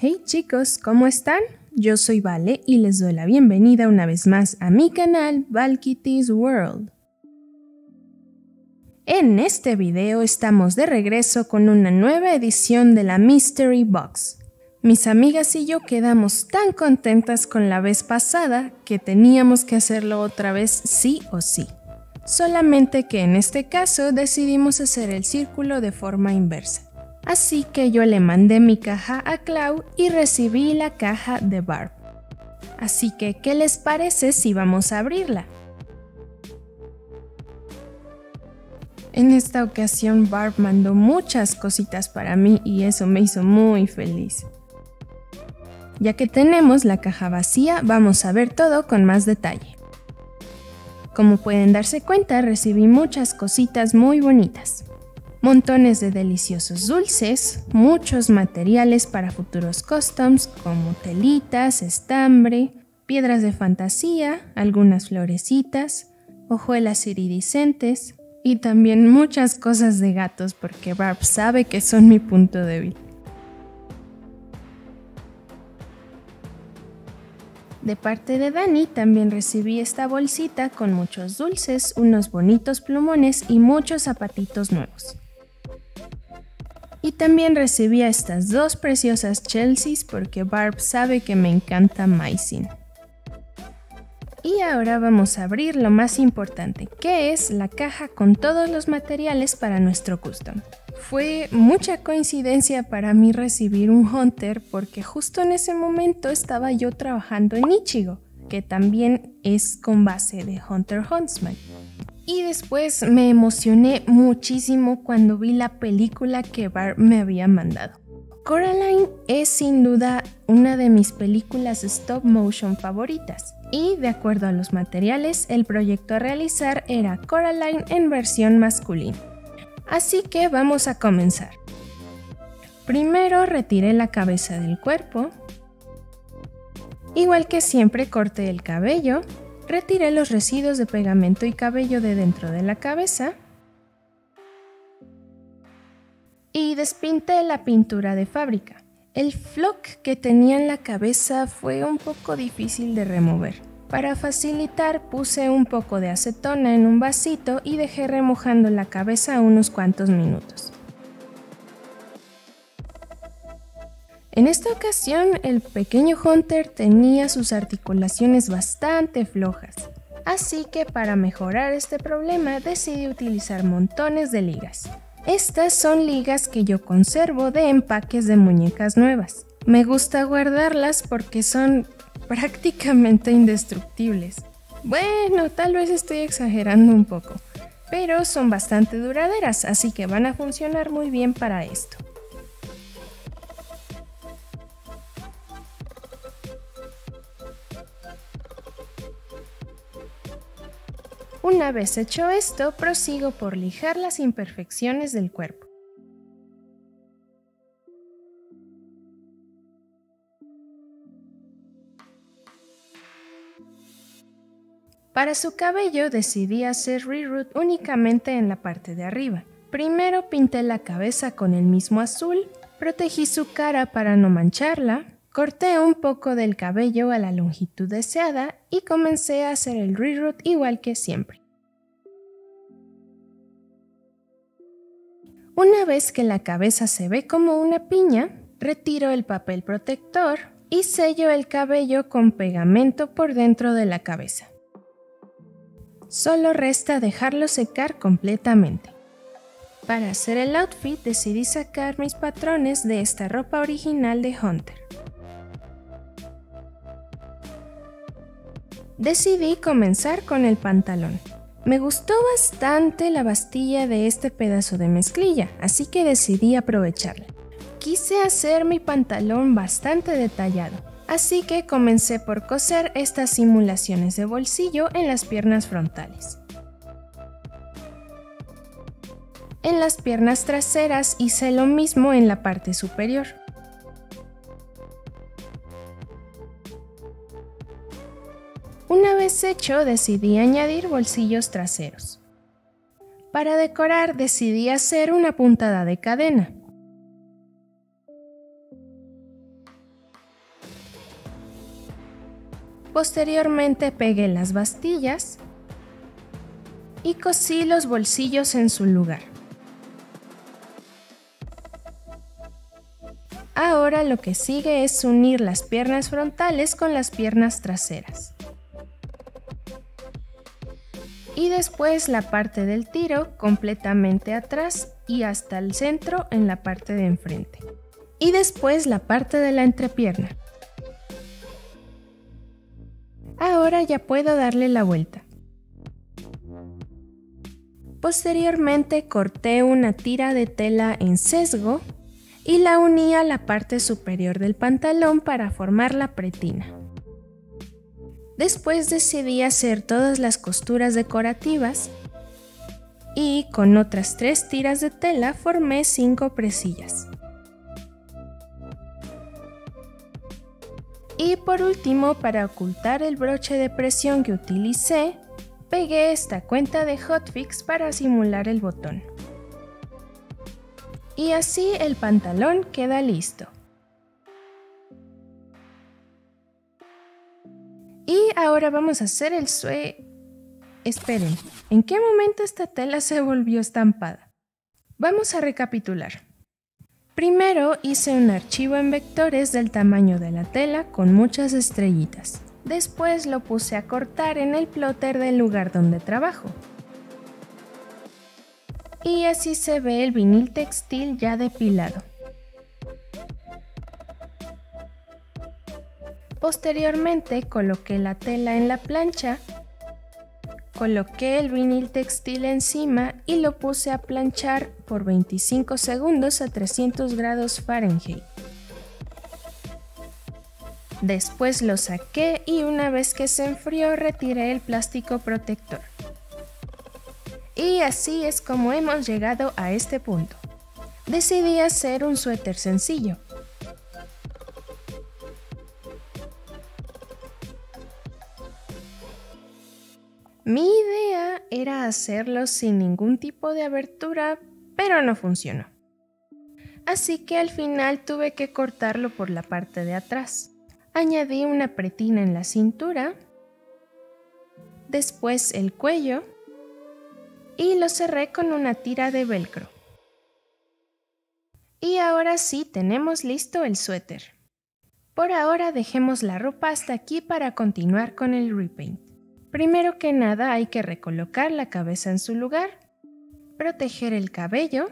Hey chicos, ¿cómo están? Yo soy Vale y les doy la bienvenida una vez más a mi canal Valkitty's World. En este video estamos de regreso con una nueva edición de la Mystery Box. Mis amigas y yo quedamos tan contentas con la vez pasada que teníamos que hacerlo otra vez sí o sí. Solamente que en este caso decidimos hacer el círculo de forma inversa. Así que yo le mandé mi caja a Clau y recibí la caja de Barb. Así que, ¿qué les parece si vamos a abrirla? En esta ocasión Barb mandó muchas cositas para mí y eso me hizo muy feliz. Ya que tenemos la caja vacía, vamos a ver todo con más detalle. Como pueden darse cuenta, recibí muchas cositas muy bonitas. Montones de deliciosos dulces, muchos materiales para futuros customs como telitas, estambre, piedras de fantasía, algunas florecitas, hojuelas iridiscentes y también muchas cosas de gatos porque Barb sabe que son mi punto débil. De parte de Dani también recibí esta bolsita con muchos dulces, unos bonitos plumones y muchos zapatitos nuevos. Y también recibí a estas dos preciosas Chelseas porque Barb sabe que me encanta Mycin. Y ahora vamos a abrir lo más importante, que es la caja con todos los materiales para nuestro custom. Fue mucha coincidencia para mí recibir un Hunter porque justo en ese momento estaba yo trabajando en Ichigo, que también es con base de Hunter x Huntsman. Y después me emocioné muchísimo cuando vi la película que Barb me había mandado. Coraline es sin duda una de mis películas stop motion favoritas. Y de acuerdo a los materiales, el proyecto a realizar era Coraline en versión masculina. Así que vamos a comenzar. Primero retiré la cabeza del cuerpo. Igual que siempre corté el cabello. Retiré los residuos de pegamento y cabello de dentro de la cabeza y despinté la pintura de fábrica. El flock que tenía en la cabeza fue un poco difícil de remover. Para facilitar puse un poco de acetona en un vasito y dejé remojando la cabeza unos cuantos minutos. En esta ocasión, el pequeño Hunter tenía sus articulaciones bastante flojas, así que para mejorar este problema decidí utilizar montones de ligas. Estas son ligas que yo conservo de empaques de muñecas nuevas. Me gusta guardarlas porque son prácticamente indestructibles. Bueno, tal vez estoy exagerando un poco, pero son bastante duraderas, así que van a funcionar muy bien para esto. Una vez hecho esto, prosigo por lijar las imperfecciones del cuerpo. Para su cabello decidí hacer reroot únicamente en la parte de arriba. Primero pinté la cabeza con el mismo azul, protegí su cara para no mancharla, corté un poco del cabello a la longitud deseada y comencé a hacer el reroot igual que siempre. Una vez que la cabeza se ve como una piña, retiro el papel protector y sello el cabello con pegamento por dentro de la cabeza. Solo resta dejarlo secar completamente. Para hacer el outfit decidí sacar mis patrones de esta ropa original de Hunter. Decidí comenzar con el pantalón. Me gustó bastante la bastilla de este pedazo de mezclilla, así que decidí aprovecharla. Quise hacer mi pantalón bastante detallado, así que comencé por coser estas simulaciones de bolsillo en las piernas frontales. En las piernas traseras hice lo mismo en la parte superior. Una vez hecho, decidí añadir bolsillos traseros. Para decorar, decidí hacer una puntada de cadena. Posteriormente pegué las bastillas y cosí los bolsillos en su lugar. Ahora lo que sigue es unir las piernas frontales con las piernas traseras. Y después la parte del tiro completamente atrás y hasta el centro en la parte de enfrente. Y después la parte de la entrepierna. Ahora ya puedo darle la vuelta. Posteriormente corté una tira de tela en sesgo y la uní a la parte superior del pantalón para formar la pretina. Después decidí hacer todas las costuras decorativas y con otras 3 tiras de tela formé 5 presillas. Y por último, para ocultar el broche de presión que utilicé, pegué esta cuenta de hotfix para simular el botón. Y así el pantalón queda listo. Y ahora vamos a hacer el Esperen, ¿en qué momento esta tela se volvió estampada? Vamos a recapitular. Primero hice un archivo en vectores del tamaño de la tela con muchas estrellitas. Después lo puse a cortar en el plotter del lugar donde trabajo. Y así se ve el vinil textil ya depilado. Posteriormente coloqué la tela en la plancha, coloqué el vinil textil encima y lo puse a planchar por 25 segundos a 300 grados Fahrenheit. Después lo saqué y una vez que se enfrió retiré el plástico protector. Y así es como hemos llegado a este punto. Decidí hacer un suéter sencillo. Mi idea era hacerlo sin ningún tipo de abertura, pero no funcionó. Así que al final tuve que cortarlo por la parte de atrás. Añadí una pretina en la cintura, después el cuello y lo cerré con una tira de velcro. Y ahora sí tenemos listo el suéter. Por ahora dejemos la ropa hasta aquí para continuar con el repaint. Primero que nada hay que recolocar la cabeza en su lugar, proteger el cabello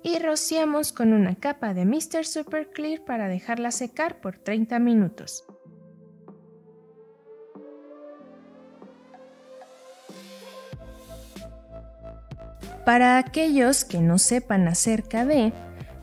y rociamos con una capa de Mr. Super Clear para dejarla secar por 30 minutos. Para aquellos que no sepan acerca de,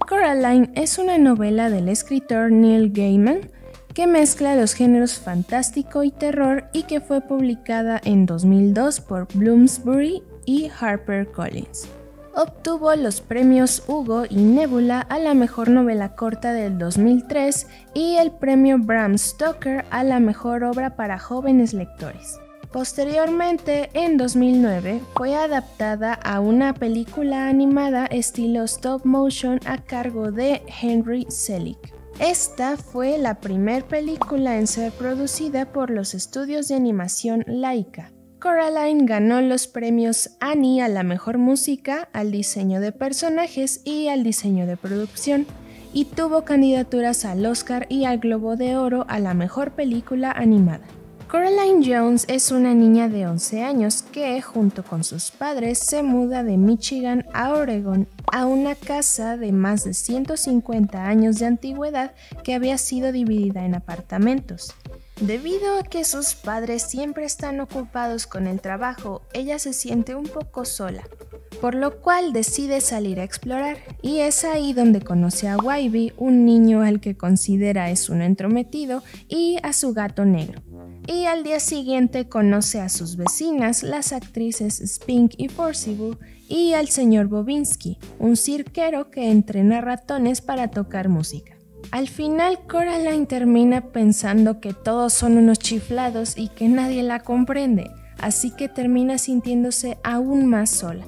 Coraline es una novela del escritor Neil Gaiman que mezcla los géneros fantástico y terror y que fue publicada en 2002 por Bloomsbury y HarperCollins. Obtuvo los premios Hugo y Nebula a la mejor novela corta del 2003 y el premio Bram Stoker a la mejor obra para jóvenes lectores. Posteriormente, en 2009, fue adaptada a una película animada estilo stop motion a cargo de Henry Selick. Esta fue la primera película en ser producida por los estudios de animación Laika. Coraline ganó los premios Annie a la mejor música, al diseño de personajes y al diseño de producción, y tuvo candidaturas al Oscar y al Globo de Oro a la mejor película animada. Coraline Jones es una niña de 11 años que, junto con sus padres, se muda de Michigan a Oregon a una casa de más de 150 años de antigüedad que había sido dividida en apartamentos. Debido a que sus padres siempre están ocupados con el trabajo, ella se siente un poco sola, por lo cual decide salir a explorar, y es ahí donde conoce a Wybie, un niño al que considera es un entrometido, y a su gato negro. Y al día siguiente conoce a sus vecinas, las actrices Spink y Forcible, y al señor Bobinsky, un cirquero que entrena ratones para tocar música. Al final, Coraline termina pensando que todos son unos chiflados y que nadie la comprende, así que termina sintiéndose aún más sola.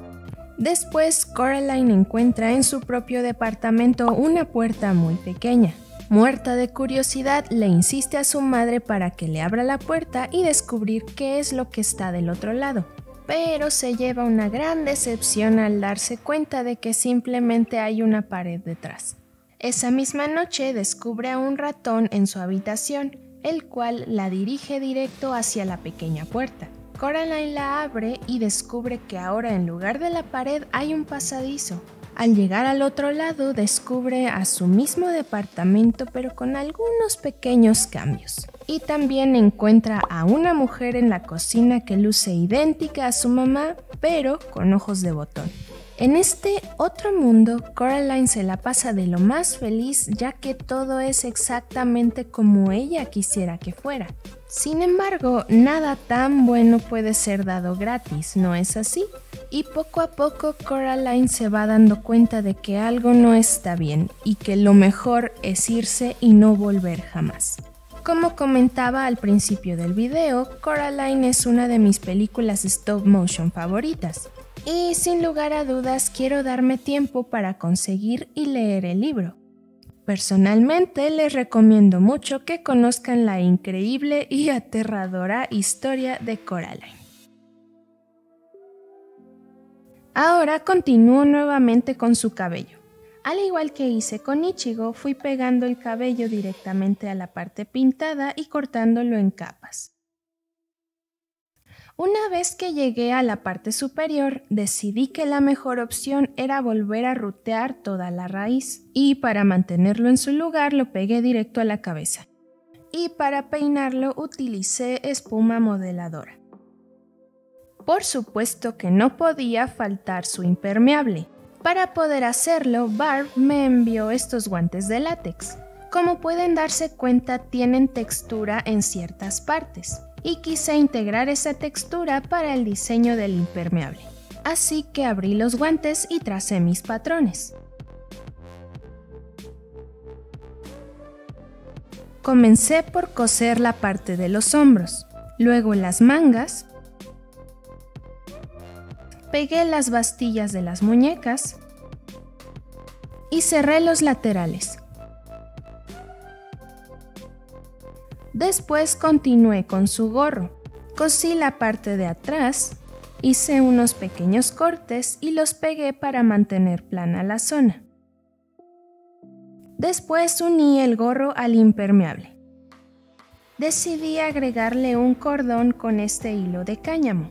Después, Coraline encuentra en su propio departamento una puerta muy pequeña. Muerta de curiosidad, le insiste a su madre para que le abra la puerta y descubrir qué es lo que está del otro lado. Pero se lleva una gran decepción al darse cuenta de que simplemente hay una pared detrás. Esa misma noche descubre a un ratón en su habitación, el cual la dirige directo hacia la pequeña puerta. Coraline la abre y descubre que ahora en lugar de la pared hay un pasadizo. Al llegar al otro lado descubre a su mismo departamento pero con algunos pequeños cambios. Y también encuentra a una mujer en la cocina que luce idéntica a su mamá pero con ojos de botón. En este otro mundo, Coraline se la pasa de lo más feliz ya que todo es exactamente como ella quisiera que fuera. Sin embargo, nada tan bueno puede ser dado gratis, ¿no es así? Y poco a poco Coraline se va dando cuenta de que algo no está bien y que lo mejor es irse y no volver jamás. Como comentaba al principio del video, Coraline es una de mis películas stop motion favoritas. Y sin lugar a dudas quiero darme tiempo para conseguir y leer el libro. Personalmente les recomiendo mucho que conozcan la increíble y aterradora historia de Coraline. Ahora continúo nuevamente con su cabello. Al igual que hice con Ichigo, fui pegando el cabello directamente a la parte pintada y cortándolo en capas. Una vez que llegué a la parte superior, decidí que la mejor opción era volver a rutear toda la raíz, y para mantenerlo en su lugar lo pegué directo a la cabeza. Y para peinarlo utilicé espuma modeladora. Por supuesto que no podía faltar su impermeable. Para poder hacerlo, Barb me envió estos guantes de látex. Como pueden darse cuenta, tienen textura en ciertas partes. Y quise integrar esa textura para el diseño del impermeable. Así que abrí los guantes y tracé mis patrones. Comencé por coser la parte de los hombros, luego las mangas, pegué las bastillas de las muñecas y cerré los laterales. Después continué con su gorro. Cosí la parte de atrás, hice unos pequeños cortes y los pegué para mantener plana la zona. Después uní el gorro al impermeable. Decidí agregarle un cordón con este hilo de cáñamo.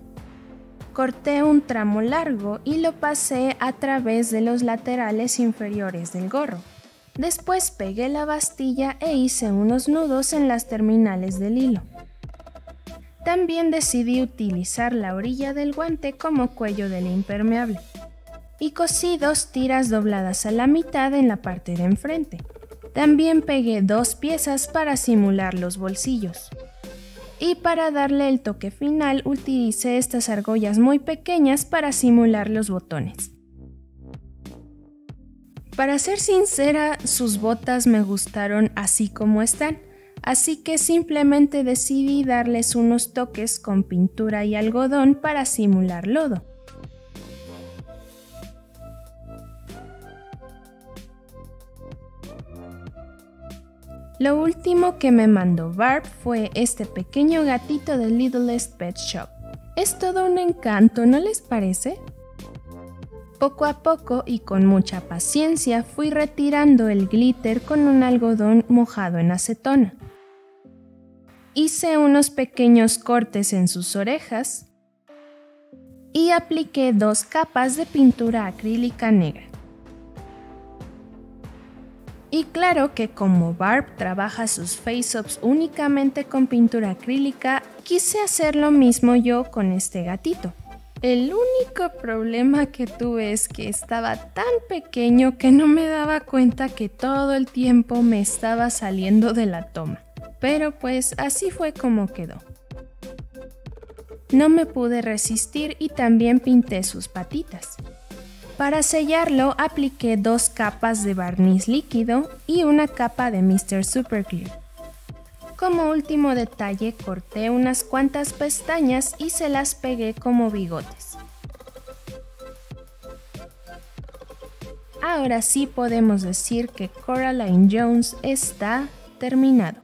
Corté un tramo largo y lo pasé a través de los laterales inferiores del gorro. Después pegué la bastilla e hice unos nudos en las terminales del hilo. También decidí utilizar la orilla del guante como cuello del impermeable. Y cosí 2 tiras dobladas a la mitad en la parte de enfrente. También pegué 2 piezas para simular los bolsillos. Y para darle el toque final utilicé estas argollas muy pequeñas para simular los botones. Para ser sincera, sus botas me gustaron así como están, así que simplemente decidí darles unos toques con pintura y algodón para simular lodo. Lo último que me mandó Barb fue este pequeño gatito de Littlest Pet Shop. Es todo un encanto, ¿no les parece? Poco a poco y con mucha paciencia fui retirando el glitter con un algodón mojado en acetona. Hice unos pequeños cortes en sus orejas y apliqué 2 capas de pintura acrílica negra. Y claro que como Barb trabaja sus face-ups únicamente con pintura acrílica, quise hacer lo mismo yo con este gatito. El único problema que tuve es que estaba tan pequeño que no me daba cuenta que todo el tiempo me estaba saliendo de la toma. Pero pues así fue como quedó. No me pude resistir y también pinté sus patitas. Para sellarlo apliqué 2 capas de barniz líquido y una capa de Mr. Super Clear. Como último detalle corté unas cuantas pestañas y se las pegué como bigotes. ahora sí podemos decir que Coraline Jones está terminado.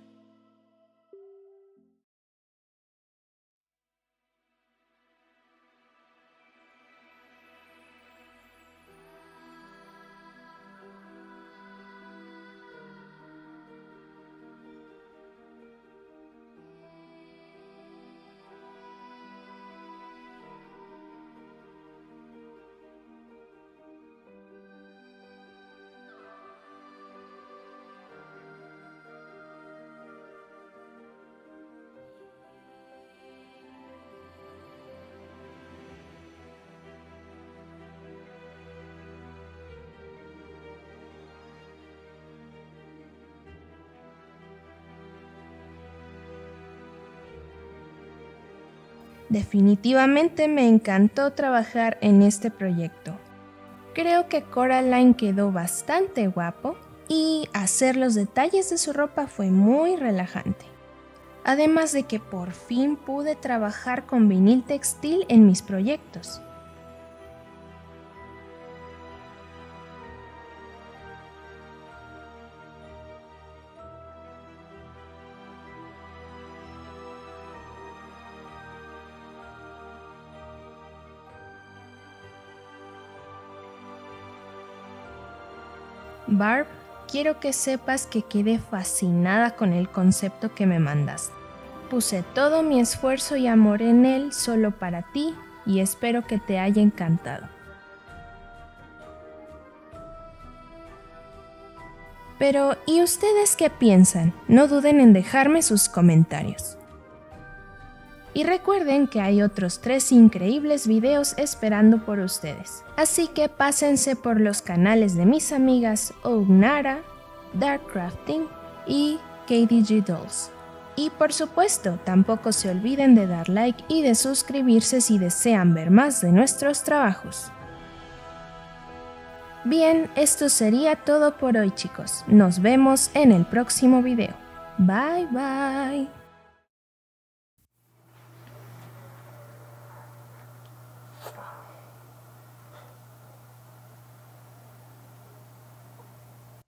Definitivamente me encantó trabajar en este proyecto. Creo que Coraline quedó bastante guapo y hacer los detalles de su ropa fue muy relajante. Además de que por fin pude trabajar con vinil textil en mis proyectos. Barb, quiero que sepas que quedé fascinada con el concepto que me mandaste. Puse todo mi esfuerzo y amor en él solo para ti y espero que te haya encantado. Pero, ¿y ustedes qué piensan? No duden en dejarme sus comentarios. Y recuerden que hay otros 3 increíbles videos esperando por ustedes. Así que pásense por los canales de mis amigas Ognara, Dark Crafting y KDG Dolls. Y por supuesto, tampoco se olviden de dar like y de suscribirse si desean ver más de nuestros trabajos. Bien, esto sería todo por hoy, chicos. Nos vemos en el próximo video. Bye bye.